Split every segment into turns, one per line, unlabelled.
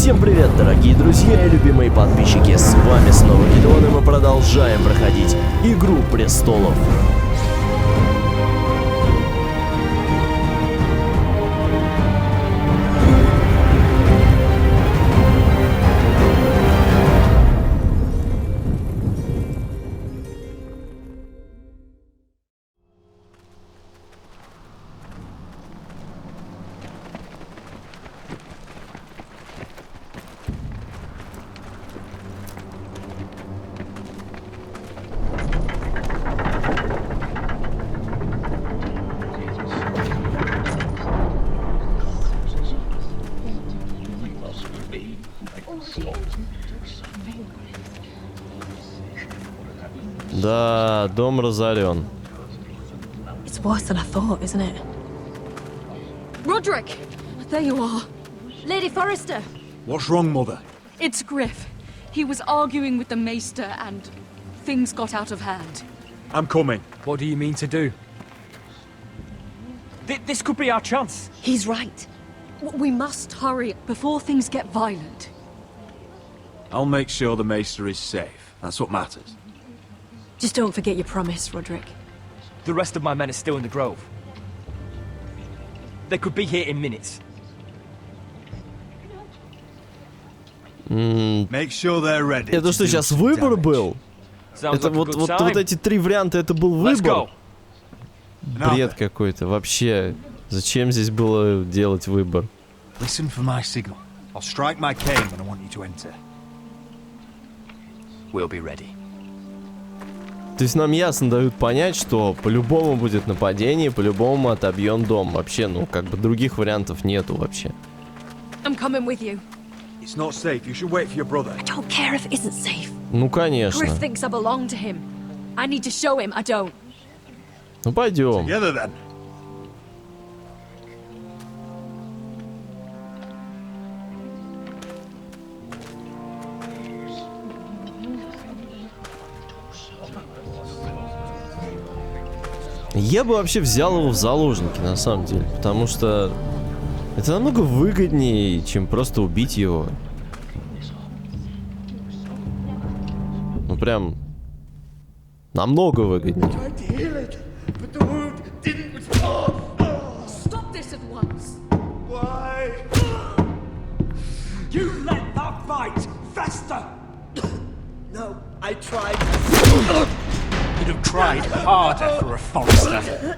Всем привет, дорогие друзья и любимые подписчики, с вами снова Гидеон, и мы продолжаем проходить Игру Престолов. Да, дом разорен.
It's worse than I thought, isn't it?
Roderick! There you are. Lady Forrester!
What's wrong, Mother?
It's Griff. He was arguing with the Maester and things got out of hand.
I'm coming.
What do you mean to do? This could be our chance.
He's right. We must hurry before things get violent.
I'll make sure the Maester is safe. That's what matters.
Just don't forget your promise, Roderick.
The rest of my men are still in the grove. They could be here in minutes.
Make sure they're ready.
Это что, сейчас выбор был?
Sounds
Это
like a
вот
good time.
эти три варианта, это был
Let's
выбор?
go.
Бред какой-то, вообще. Зачем здесь было делать выбор?
Listen for my signal. I'll strike my cane when I want you to enter.
We'll be ready.
То есть нам ясно дают понять, что по-любому будет нападение, по-любому мы отобьем дом. Вообще, ну, как бы других вариантов нету вообще.
I'm coming with you.
It's not safe. You should wait for your brother.
I don't care if it isn't safe.
Ну, конечно.
Griff thinks I belong to him. I need to show him I don't.
Ну, пойдем.
Together then.
Я бы вообще взял его в заложники, на самом деле. Потому что это намного выгоднее, чем просто убить его. Ну, прям намного выгоднее.
Stop this at once.
Why?
You let that fight fester!
No, I tried.
You'd have tried harder for a Forrester.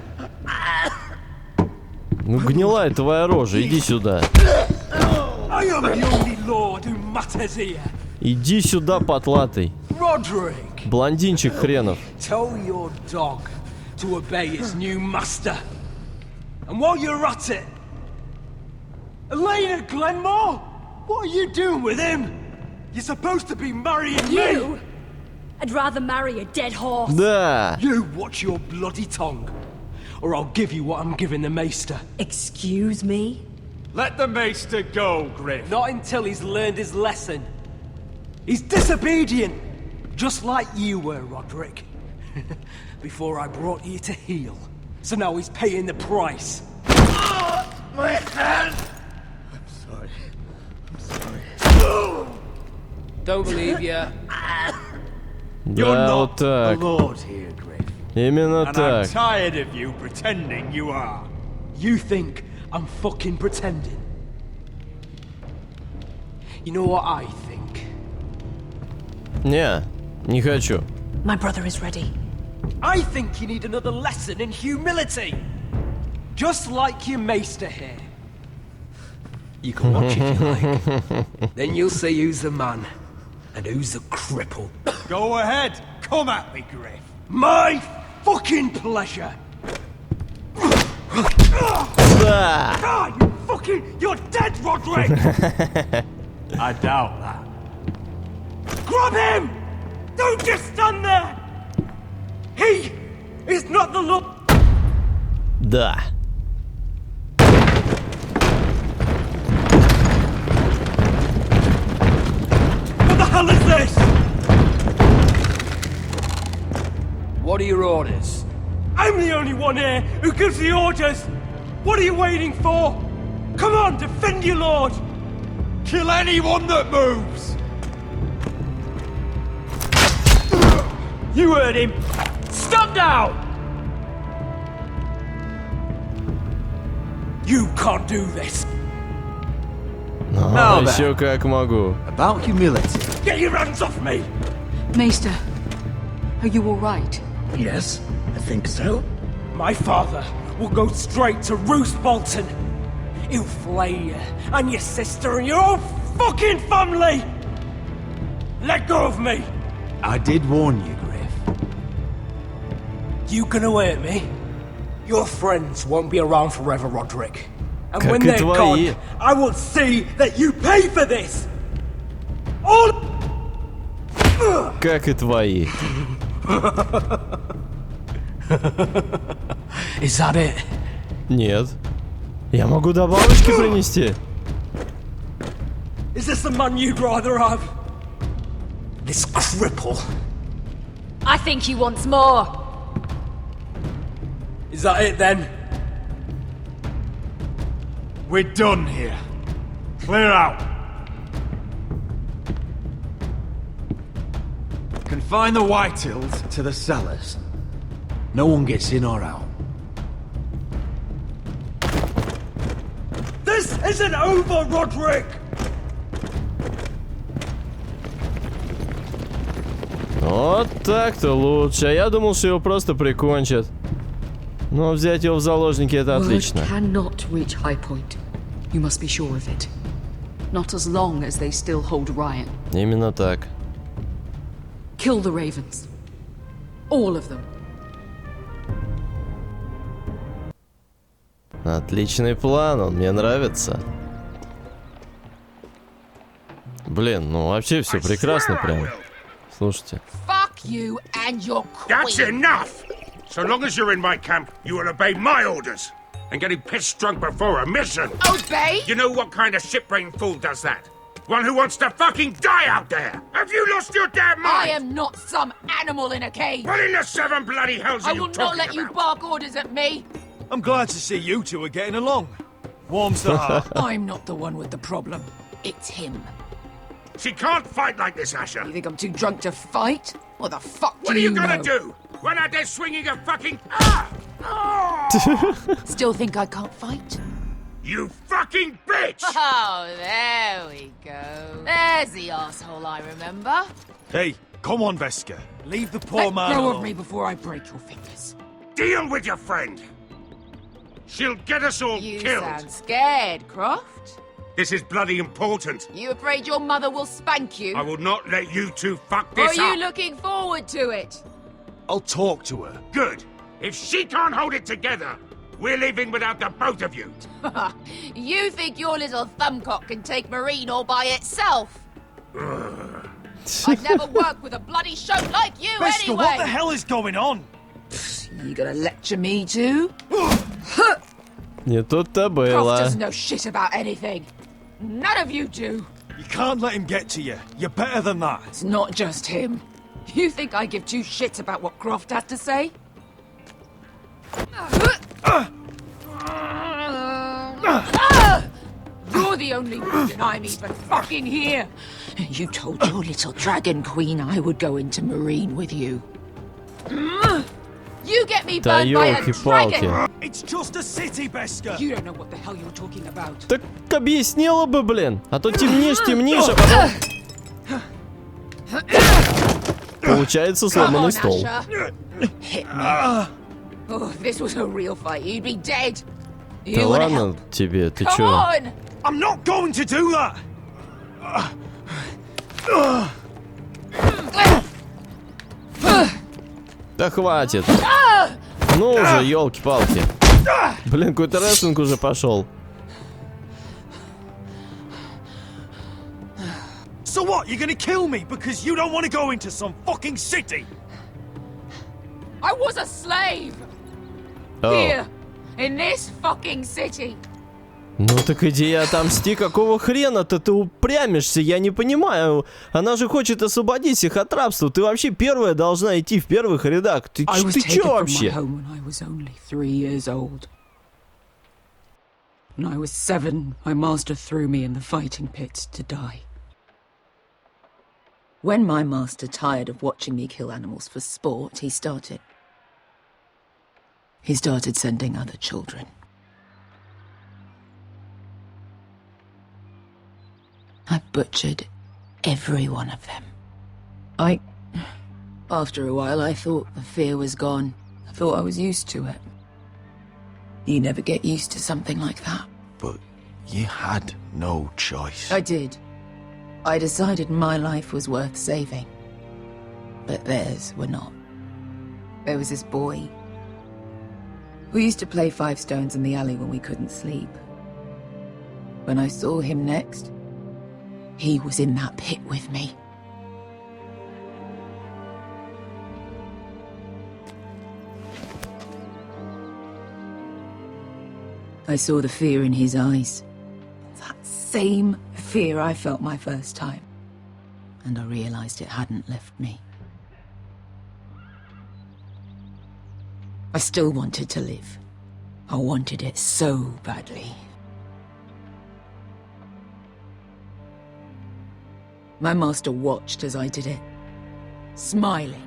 Ну, гнилая твоя рожа, иди сюда.
I am the only lord who matters here.
Иди сюда, потлатый.
Roderick,
Блондинчик хренов.
tell your dog to obey its new master. And while you're at it, Elena Glenmore, what are you doing with him? You're supposed to be marrying
You?
me.
I'd rather marry a dead horse.
Да.
You watch your bloody tongue, or I'll give you what I'm giving the Maester.
Excuse me?
Let the Maester go, Griff.
Not until he's learned his lesson. He's disobedient, just like you were, Roderick. Before I brought you to heel. So now he's paying the price.
My hand! I'm sorry.
Don't believe you.
You're
Да,
not
вот так.
the Lord here, Griff.
Именно
And I'm
так.
tired of you pretending you are.
You think I'm fucking pretending? You know what I think?
Не, не хочу.
My brother is ready.
I think you need another lesson in humility. Just like your Maester here. You can watch if you like. Then you'll see who's the man and who's the cripple.
Go ahead. Come at me, Griff.
My fucking pleasure.
Да.
Ah, you fucking... You're dead, Roderick!
I doubt that.
Grab him! Don't just stand there! He is not the Lord...
Да.
What the hell is this? What are your orders? I'm the only one here who gives the orders! What are you waiting for? Come on, defend your lord!
Kill anyone that moves!
You heard him! Stop now! You can't do this!
А,
then.
еще как могу.
About humility.
Get your hands off me!
Maester, are you all right?
Yes, I think so.
My father will go straight to Roose Bolton. He'll flay you, and your sister, and your whole fucking family! Let go of me!
I did warn you, Griff.
You gonna hurt me? Your friends won't be around forever, Roderick. And
Как
when
и
they're
твои.
gone, I will see that you pay for this! All...
Как и твои.
Is that it?
Нет. Я могу добавочки принести.
Is this the man you'd rather have? This cripple.
I think he wants more.
Is that it then?
We're done here. Clear out. Confine the Whitehills to the cellars. No one gets in or out.
This isn't over, Roderick!
Вот так-то лучше. А я думал, что его просто прикончат. Но взять его в заложники — это отлично.
Word cannot reach High Point. You must be sure of it. Not as long as they still hold Ryan.
Именно так.
Kill the Ravens. All of them.
Отличный план, он мне нравится. Блин, ну вообще все прекрасно прям. Слушайте.
Fuck you and your queen.
That's enough! So long as you're in my camp, you will obey my orders. And getting pissed drunk before a mission.
Obey?
You know what kind of shit-brained fool does that? One who wants to fucking die out there! Have you lost your damn mind?
I am not some animal in a cage.
What in the seven bloody hells are
I
you
will not
talking
let you
about?
bark orders at me.
I'm glad to see you two are getting along. Warms the heart.
I'm not the one with the problem. It's him.
She can't fight like this, Asher.
You think I'm too drunk to fight? What the fuck do
What are you
know?
gonna do? Run out there swinging a fucking... Ah! Oh!
Still think I can't fight?
You fucking bitch!
Oh, there we go. There's the asshole I remember.
Hey, come on, Veska. Leave the poor
Let
man
go
alone.
of me before I break your fingers.
Deal with your friend. She'll get us all
You
killed.
sound scared, Croft.
This is bloody important.
You afraid your mother will spank you?
I will not let you two fuck
Or
this
are you
up.
looking forward to it?
I'll talk to her.
Good. If she can't hold it together, we're leaving without the both of you.
You think your little thumbcock can take Marine all by itself? I'd never work with a bloody show like you
Veska,
anyway!
what the hell is going on?
You gonna lecture me too?
Не тут-то
Croft
было.
doesn't know shit about anything. None of you do.
You can't let him get to you. You're better than that.
It's not just him. You think I give two shits about what Croft has to say? You're the only reason I'm even fucking here. You told your little dragon queen I would go into Marine with you. You get me
Да
burned by a
ёлки-палки.
dragon.
It's just a city, Veska.
You don't know what the hell you're talking about.
Так объяснила бы, блин. А то темнишь, а потом... Получается
Come
сломанный
on,
стол.
Asher. Hit me. Oh, if this was a real fight, you'd be dead.
Да
You wanna
ладно
help?
тебе, ты
Come
чё?
on!
I'm not going to do that.
Да хватит. Ну уже, елки-палки. Блин, какой-то рестлинг уже пошел.
So what? You're gonna kill me because you don't want to go into some fucking city?
I was a slave!
О.
Here, in this fucking city.
Ну так иди отомсти, какого хрена-то ты упрямишься, я не понимаю. Она же хочет освободить их от рабства, ты вообще первая должна идти в первых рядах. Ты
I was
чё
taken from my
вообще?
home when I was only 3 years old.
When I was 7, my master threw me in the fighting pit to die. When my master tired of watching me kill animals for sport, he started sending other children. I butchered every one of them. After a while, I thought the fear was gone. I thought I was used to it. You never get used to something like that.
But you had no choice.
I did. I decided my life was worth saving. But theirs were not. There was this boy who used to play 5 stones in the alley when we couldn't sleep. When I saw him next, he was in that pit with me. I saw the fear in his eyes. That same fear I felt my first time. And I realized it hadn't left me. I still wanted to live. I wanted it so badly. My master watched as I did it, smiling.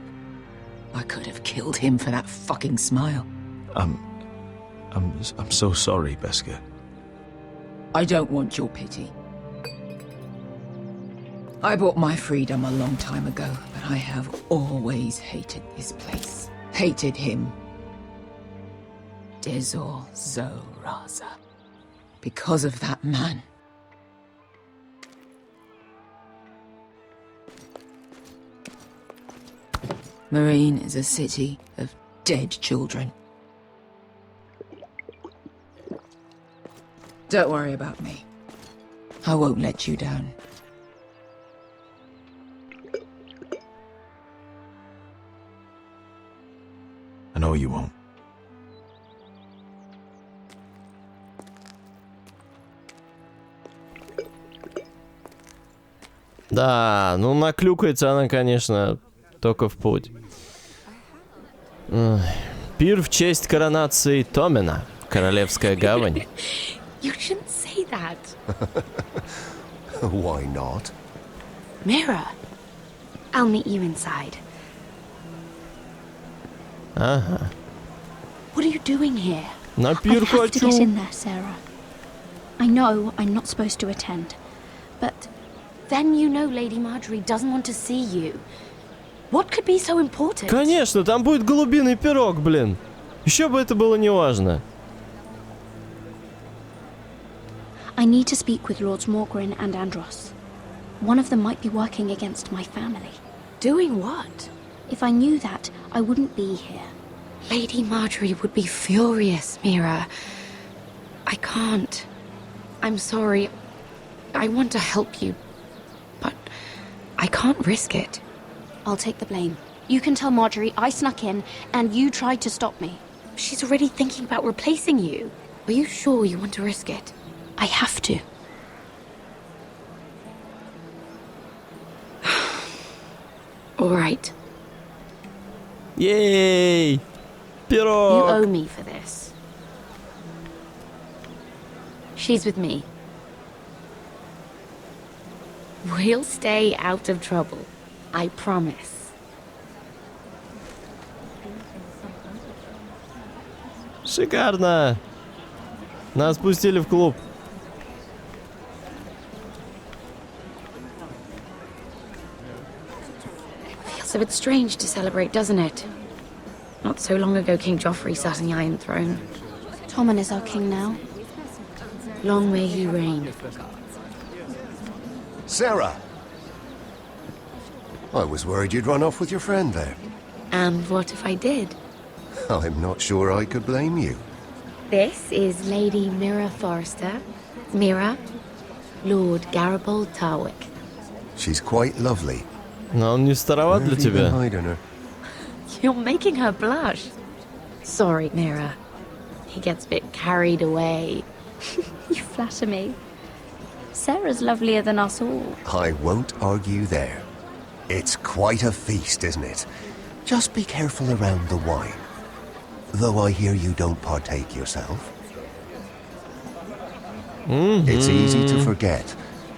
I could have killed him for that fucking smile.
I'm so sorry, Beskha.
I don't want your pity. I bought my freedom a long time ago, but I have always hated this place. Hated him. Dezor Zoraza. Because of that man. Marine is a city of dead children. Don't worry about me. I won't let you down.
I know you won't.
Да, ну наклюкается она, конечно, только в путь. Ой. Пир в честь коронации Томина. Королевская гавань.
You shouldn't say that.
Why not?
Mira, I'll meet you inside.
Ага.
What are you doing here?
На пир
I have to get
хочу.
in there, Sarah. I know I'm not supposed to attend, but
Then you know Lady Marjorie doesn't want to see you. What could be so important?
Конечно, там будет голубиный пирог, блин. Еще бы это было неважно.
I need to speak with Lords Morgren and Andros. One of them might be working against my family.
Doing what?
If I knew that, I wouldn't be here.
Lady Marjorie would be furious, Mira. I can't. I'm sorry. I want to help you, but I can't risk it.
I'll take the blame. You can tell Marjorie I snuck in and you tried to stop me.
She's already thinking about replacing you. Are you sure you want to risk it?
I have to.
All right.
Ей!
You
Пирог!
owe me for this. She's with me. We'll stay out of trouble. I promise.
Шикарно! Нас пустили в клуб.
Feels a bit strange to celebrate, doesn't it? Not so long ago, King Joffrey sat on the Iron Throne.
Tommen is our king now.
Long may he reign.
Sarah! I was worried you'd run off with your friend there.
And what if I did?
I'm not sure I could blame you.
This is Lady Mira Forrester. Mira, Lord Garibold Tarwick.
She's quite lovely.
Но он не староват для
Where have you been
тебя?
hiding her?
You're making her blush. Sorry, Mira. He gets a bit carried away.
You flatter me. Sarah's lovelier than us all.
I won't argue there. It's quite a feast, isn't it? Just be careful around the wine. Though I hear you don't partake yourself. It's easy to forget.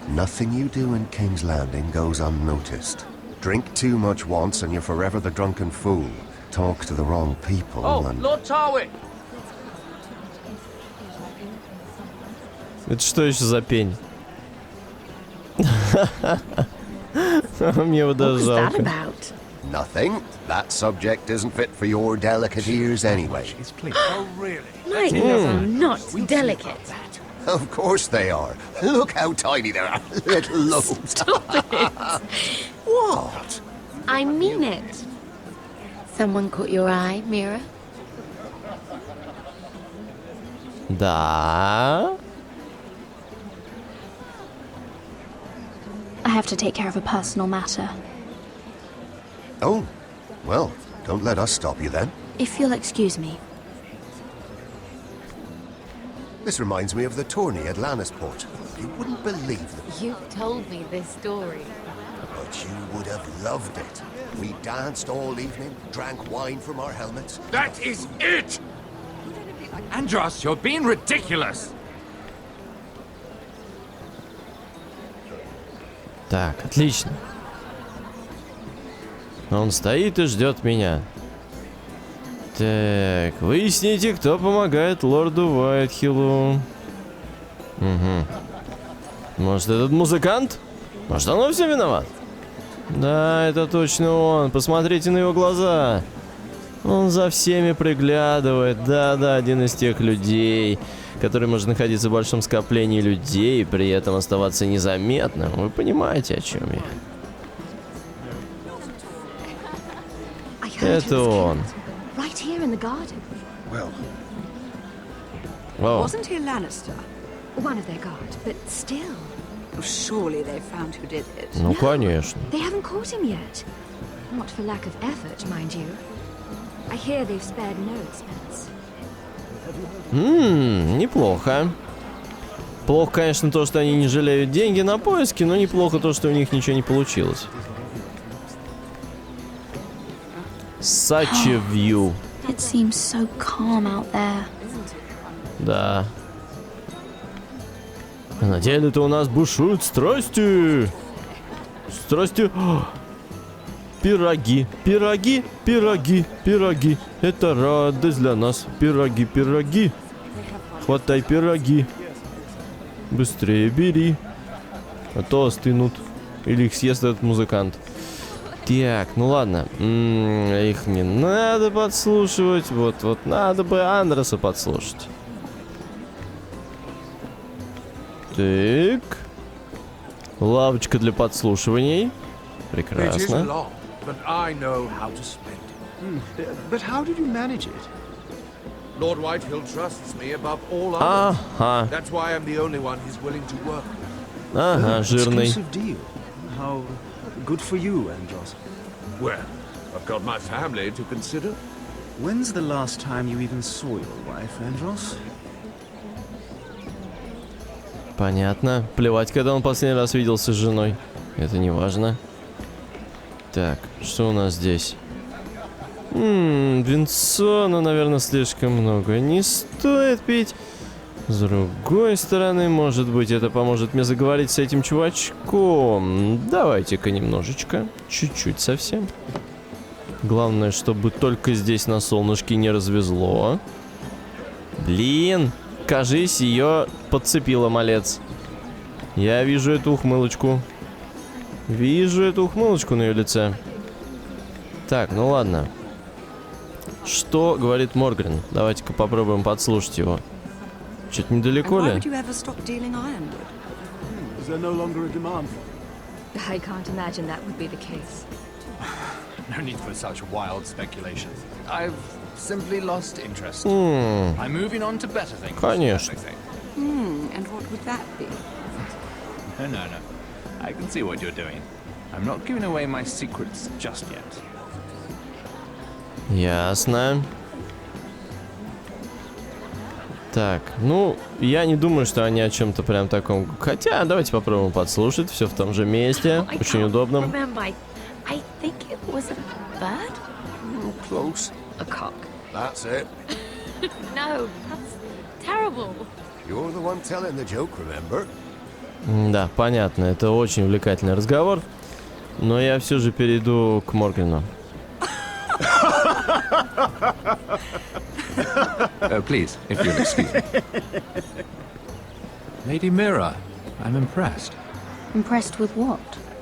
Nothing you do in King's Landing goes unnoticed. Drink too much once and you're forever the drunken fool. Talk to the wrong people and...
Lord Tarwick!
Это что еще за пень? Мне его даже жалко.
Nothing. That subject isn't fit for your delicate ears anyway.
Oh, really?
My ears are not delicate.
Of course they are. Look how tiny they are. Little lobes.
Stop it.
What?
I mean it.
Someone caught your eye, Mira?
Да.
I have to take care of a personal matter.
Oh, well, don't let us stop you then.
If you'll excuse me.
This reminds me of the tourney at Lannisport. You wouldn't believe it,
You've told me this story.
but you would have loved it. We danced all evening, drank wine from our helmets.
That is it!
Andros, you're being ridiculous!
Так, отлично. Он стоит и ждет меня. Так, выясните, кто помогает лорду Уайтхиллу. Угу. Может, этот музыкант? Может, он вовсе виноват? Да, это точно он. Посмотрите на его глаза. Он за всеми приглядывает. Да-да, один из тех людей, который может находиться в большом скоплении людей и при этом оставаться незаметным. Вы понимаете, о чем я? Это он.
Right here in the garden.
Well,
О,
Wasn't he Lannister?
One of their guard, but still.
Surely they found who did it.
ну конечно.
They haven't caught him yet. Not for lack of effort, mind you. I hear they've spared no expense.
Неплохо. Плохо, конечно, то, что они не жалеют деньги на поиски, но неплохо то, что у них ничего не получилось. Such a view.
It seems so calm out there.
Да. А на деле-то у нас бушуют страсти. Страсти. Пироги, пироги, пироги, пироги. Это радость для нас. Пироги, пироги. Хватай пироги. Быстрее бери. А то остынут. Или их съест этот музыкант. Так, ну ладно. Их не надо подслушивать. Вот надо бы Андроса подслушать. Так. Лавочка для подслушиваний. Прекрасно.
but I know how to spend it. But how did you manage it? Lord Whitehill trusts me above all others.
Ага.
That's why I'm the only one he's willing to work with.
Ага, жирный.
Exclusive deal. How good for you, Andros.
Well, I've got my family to consider.
When's the last time you even saw your wife, Andros?
Понятно. Плевать, когда он последний раз виделся с женой. Это не важно. Так, что у нас здесь? Винцо, но, наверное, слишком много. Не стоит пить. С другой стороны, может быть, это поможет мне заговорить с этим чувачком. Давайте-ка немножечко. Чуть-чуть совсем. Главное, чтобы только здесь на солнышке не развезло. Блин, кажись, ее подцепила малец. Я вижу эту ухмылочку. Вижу эту ухмылочку на ее лице. Так, ну ладно. Что говорит Моргрен? Давайте-ка попробуем подслушать его. Чуть недалеко ли?
Would you ever stop dealing ironwood?
Is there no longer a demand for it?
I can't imagine that would be the case.
No need for such wild speculation. I've simply lost interest. I'm moving on to better things.
Конечно.
And what would that be?
No. I can see what you're doing. I'm not giving away my secrets just yet.
Ясно. Так, ну, я не думаю, что они о чем-то прям таком... Хотя, давайте попробуем подслушать. Все в том же месте. Очень удобно.
I think it was a bird?
Close.
A cock.
That's it.
No, that's terrible.
You're the one telling the joke, remember?
Да, понятно, это очень увлекательный разговор, но я все же перейду к Моргану.
Please, if you'll excuse me. Lady Mira, I'm impressed
Impressed with what?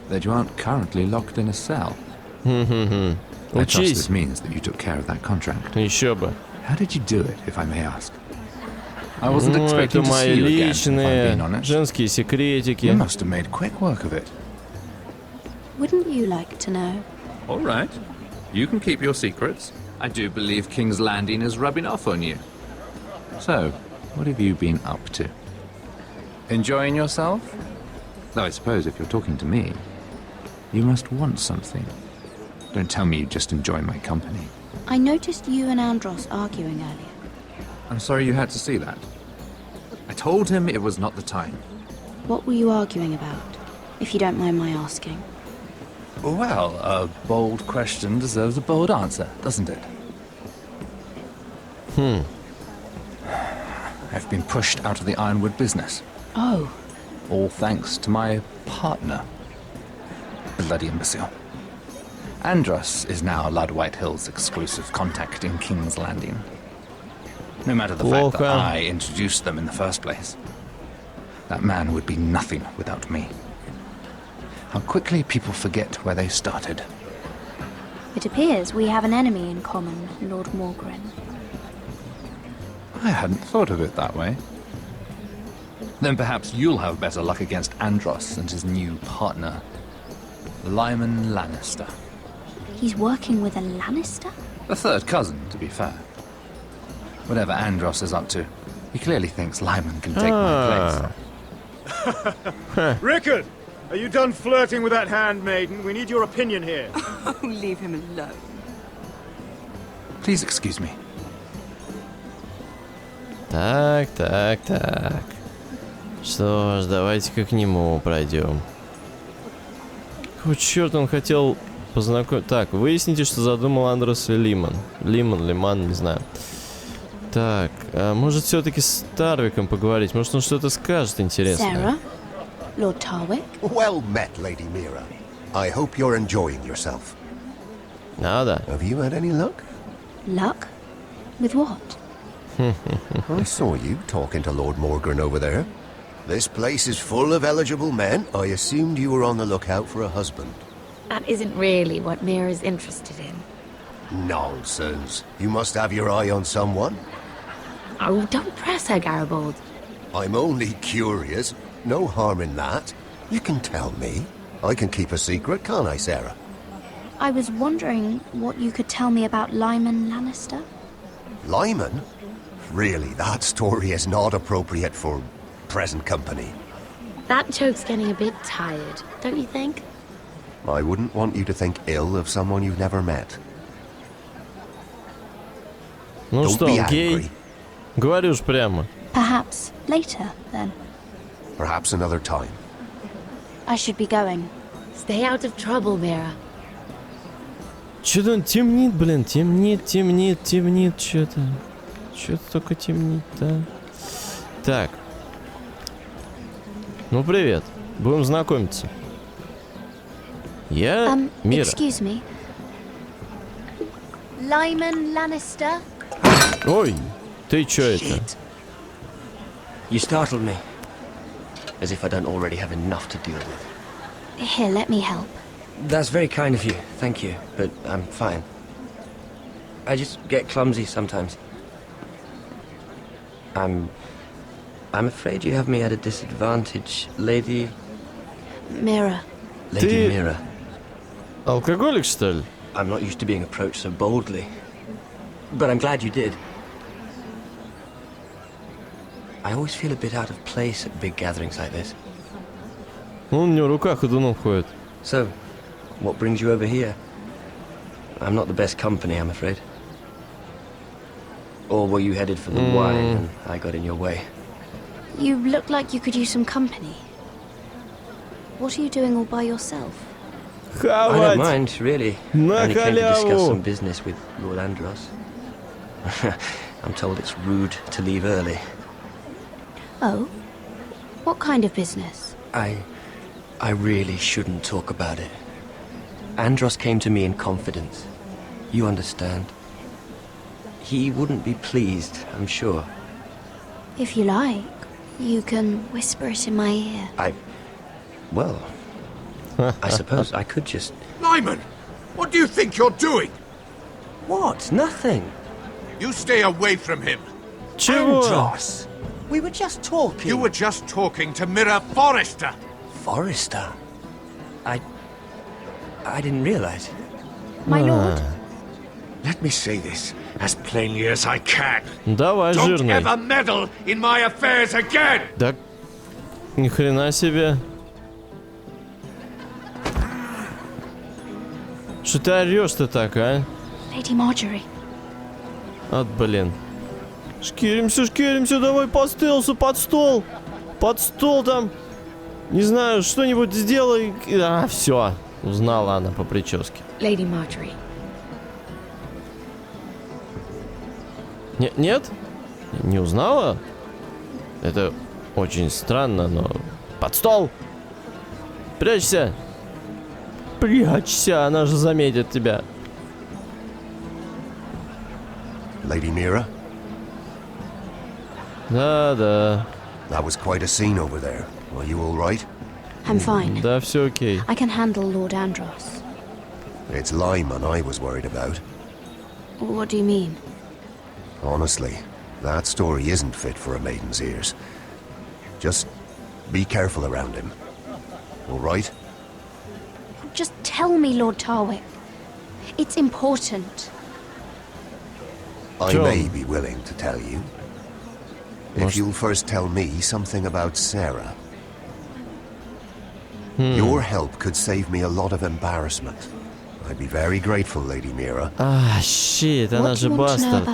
that you aren't currently locked in a cell. I trust
Учись.
this means that you took care of that contract.
Еще бы.
How did you do it, if I may ask? I wasn't
Ну, это
expecting to
мои
see you again, if I'm
личные
being honest.
женские секретики.
You must have made quick work of it.
Wouldn't you like to know?
All right. You can keep your secrets. I do believe King's Landing is rubbing off on you. So, what have you been up to? Enjoying yourself? Though I suppose if you're talking to me, you must want something. Don't tell me you just enjoy my company.
I noticed you and Andros arguing earlier.
I'm sorry you had to see that. I told him it was not the time.
What were you arguing about, if you don't mind my asking?
Well, a bold question deserves a bold answer, doesn't it? I've been pushed out of the Ironwood business.
Oh.
All thanks to my partner. Bloody imbecile. Andros is now Lad Whitehill's exclusive contact in King's Landing. No matter the fact that I introduced them in the first place. That man would be nothing without me. How quickly people forget where they started.
It appears we have an enemy in common, Lord Morgren.
I hadn't thought of it that way. Then perhaps you'll have better luck against Andros and his new partner, Lyman Lannister.
He's working with a Lannister?
A third cousin, to be fair. Whatever Andros is up to, he clearly thinks Lyman can take my place.
Rickard! Are you done flirting with that handmaiden? We need your opinion here.
Oh, leave him alone.
Please excuse me.
Так. Что ж, давайте-ка к нему пройдем. Какого черта он хотел познакомить... Так, выясните, что задумал Андрос и Лиман. Лиман, не знаю. Так, а может все-таки с Тарвиком поговорить? Может он что-то скажет интересное?
Sarah? Lord Tarwick?
Well met, Lady Mira. I hope you're enjoying yourself.
Да.
Have you had any luck?
Luck? With what?
I saw you talking to Lord Morgren over there. This place is full of eligible men. I assumed you were on the lookout for a husband.
That isn't really what Mira's interested in.
Nonsense. You must have your eye on someone.
Oh, don't press her, Garibaldi.
I'm only curious. No harm in that. You can tell me. I can keep a secret, can't I, Sarah?
I was wondering what you could tell me about Lyman Lannister?
Lyman? Really, that story is not appropriate for present company.
That joke's getting a bit tired, don't you think?
I wouldn't want you to think ill of someone you've never met.
Ну
Don't
что,
be
гей?
angry.
Говорю ж прямо.
Perhaps later, then.
Perhaps another time.
I should be going.
Stay out of trouble, Mira.
Чё-то он темнит, блин, темнит, что-то. Что-то только темнит, да. Так. Ну, привет. Будем знакомиться. Я Мира.
Excuse me. Lyman Lannister?
Ой, ты чё это?
You startled me. As if I don't already have enough to deal with.
Here, let me help.
That's very kind of you, thank you, but I'm fine. I just get clumsy sometimes. I'm afraid you have me at a disadvantage, Lady...
Mira.
Lady Mira.
Алкоголик, что ли?
I'm not used to being approached so boldly. But I'm glad you did. I always feel a bit out of place at big gatherings like this.
Он у него рука ходуном ходит.
So, what brings you over here? I'm not the best company, I'm afraid. Or were you headed for the wine and I got in your way?
You look like you could use some company. What are you doing all by yourself?
I don't mind, really. I only came to discuss
халяву.
some business with Lord Andros. I'm told it's rude to leave early.
Oh? What kind of business?
I really shouldn't talk about it. Andros came to me in confidence. You understand? He wouldn't be pleased, I'm sure.
If you like, you can whisper it in my ear.
Well, I suppose I could just...
Lyman! What do you think you're doing?
What? Nothing.
You stay away from him.
Andros! We were just talking.
You were just talking to Mira Forrester.
Forrester? I didn't realize.
My lord?
Let me say this as plainly as I can.
Давай,
Don't
жирный.
ever meddle in my affairs again!
Да ни хрена себе. Что ты орешь-то так, а?
Lady Marjorie.
От, блин. Шкиримся, давай под стелсу, под стол. Под стол там. Не знаю, что-нибудь сделай. А, все. Узнала она по прическе.
Lady Marjorie.
Нет? Не узнала? Это очень странно, но... Под стол! Прячься! Прячься, она же заметит тебя.
Lady Mira?
Да.
That was quite a scene over there. Are you all right?
I'm fine.
Да, все окей.
I can handle Lord Andros.
It's Lyman I was worried about.
What do you mean?
Honestly, that story isn't fit for a maiden's ears. Just be careful around him. All right?
Just tell me, Lord Tarwick. It's important.
I
John.
may be willing to tell you. If you'll first tell me something about Sarah. Your help could save me a lot of embarrassment. I'd be very grateful, Lady Mira.
А, щит, она же бастард.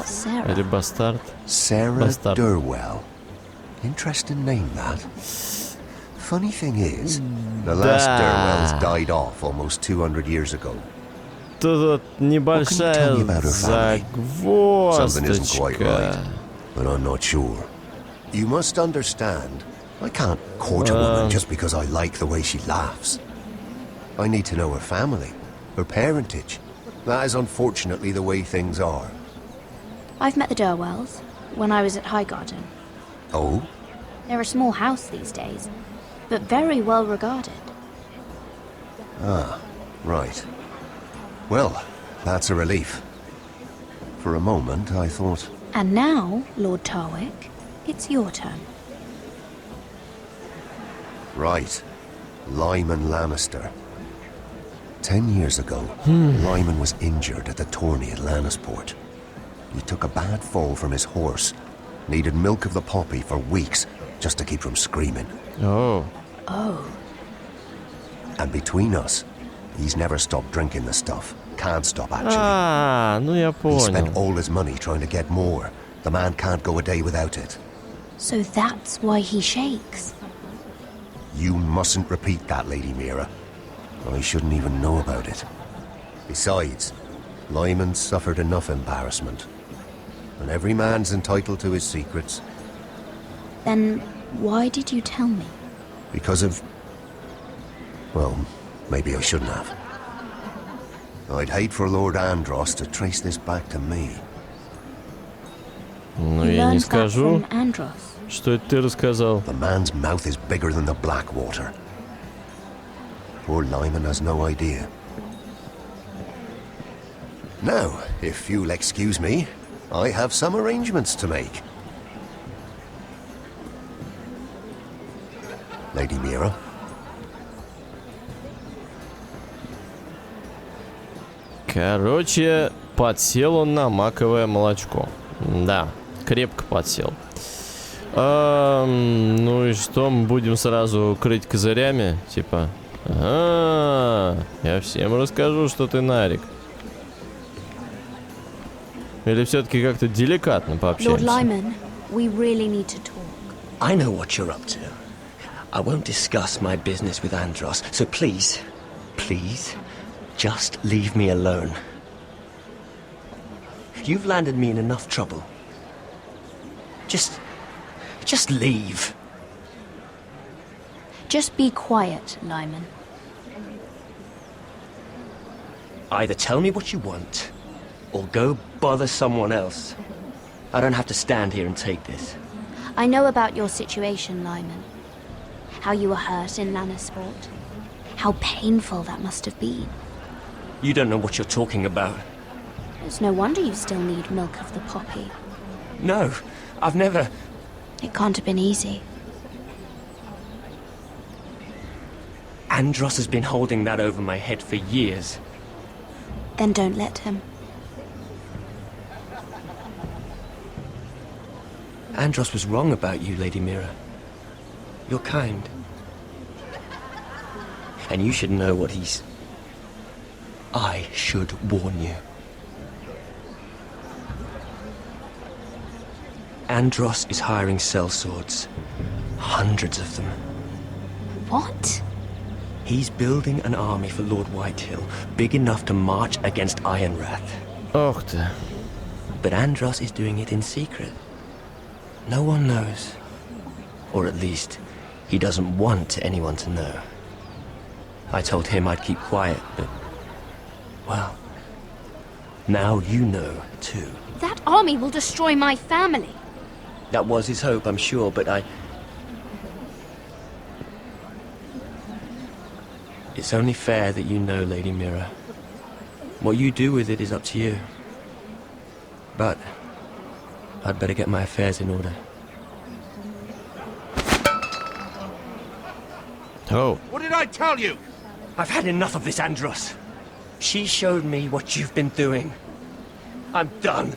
Или бастард?
Sarah
Bastard.
Durwell. Interesting name, that. Funny thing is, the last Durwells died off almost 200 years ago.
Тут вот небольшая
Something isn't quite right,
загвоздочка.
but I'm not sure. You must understand, I can't court a woman just because I like the way she laughs. I need to know her family, her parentage. That is unfortunately the way things are.
I've met the Durwells when I was at Highgarden.
Oh?
They're a small house these days, but very well regarded.
Ah, right. Well, that's a relief. For a moment, I thought...
And now, Lord Tarwick, it's your turn.
Right. Lyman Lannister. 10 years ago, Lyman was injured at the tourney at Lannisport. He took a bad fall from his horse. Needed milk of the poppy for weeks just to keep from screaming.
Oh.
And between us, he's never stopped drinking the stuff. Can't stop, actually.
А, ну я
He spent
понял.
all his money trying to get more. The man can't go a day without it.
So that's why he shakes.
You mustn't repeat that, Lady Mira. I shouldn't even know about it. Besides, Lyman suffered enough embarrassment. And every man's entitled to his secrets.
Then why did you tell me?
Because of... Well, maybe I shouldn't have. I'd hate for Lord Andros to trace this back to me.
Ну
You
я не
learned that
скажу,
from Andros.
что это ты рассказал.
The man's mouth is bigger than the Blackwater. Poor Lyman has no idea. Now, if you'll excuse me, I have some arrangements to make. Lady Mira?
Короче, подсел он на маковое молочко. Да, крепко подсел. Ну и что, мы будем сразу крыть козырями? Типа, я всем расскажу, что ты нарик. Или все-таки как-то деликатно
Lord
пообщаемся?
Lyman, we really need to talk.
I know what you're up to. I won't discuss my business with Andros, so please, just leave me alone. You've landed me in enough trouble. Just Just leave.
Just be quiet, Lyman.
Either tell me what you want, or go bother someone else. I don't have to stand here and take this.
I know about your situation, Lyman. How you were hurt in Lannisport. How painful that must have been.
You don't know what you're talking about.
It's no wonder you still need milk of the poppy.
No, I've never...
It can't have been easy.
Andros has been holding that over my head for years.
Then don't let him.
Andros was wrong about you, Lady Mira. You're kind. And you should know what he's... I should warn you. Andros is hiring sellswords. Hundreds of them.
What?
He's building an army for Lord Whitehill, big enough to march against Ironrath.
Ох ты.
But Andros is doing it in secret. No one knows. Or at least, he doesn't want anyone to know. I told him I'd keep quiet, but... well... now you know, too.
That army will destroy my family.
That was his hope, I'm sure, but It's only fair that you know, Lady Mira. What you do with it is up to you. But... I'd better get my affairs in order.
Oh.
What did I tell you?
I've had enough of this, Andros. She showed me what you've been doing. I'm done.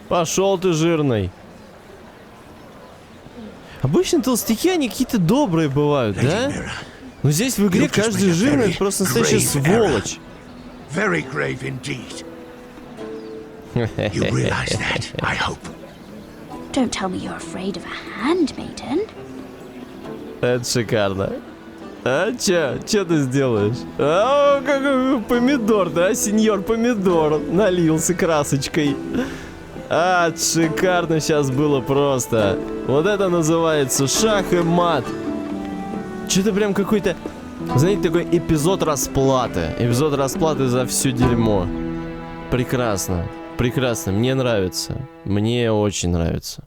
Пошел ты, жирный. Обычно толстяки, они какие-то добрые бывают, да? Но здесь в игре каждый жирный — это просто настоящая сволочь.
Very grave indeed. You realize that, I hope.
Don't tell me you're afraid of a handmaiden.
Это шикарно. А чё ты сделаешь? А, как помидор, да, сеньор помидор налился красочкой. А, шикарно сейчас было просто. Вот это называется шах и мат. Что-то прям какой-то, знаете, такой эпизод расплаты. Эпизод расплаты за все дерьмо. Прекрасно. Прекрасно. Мне нравится. Мне очень нравится.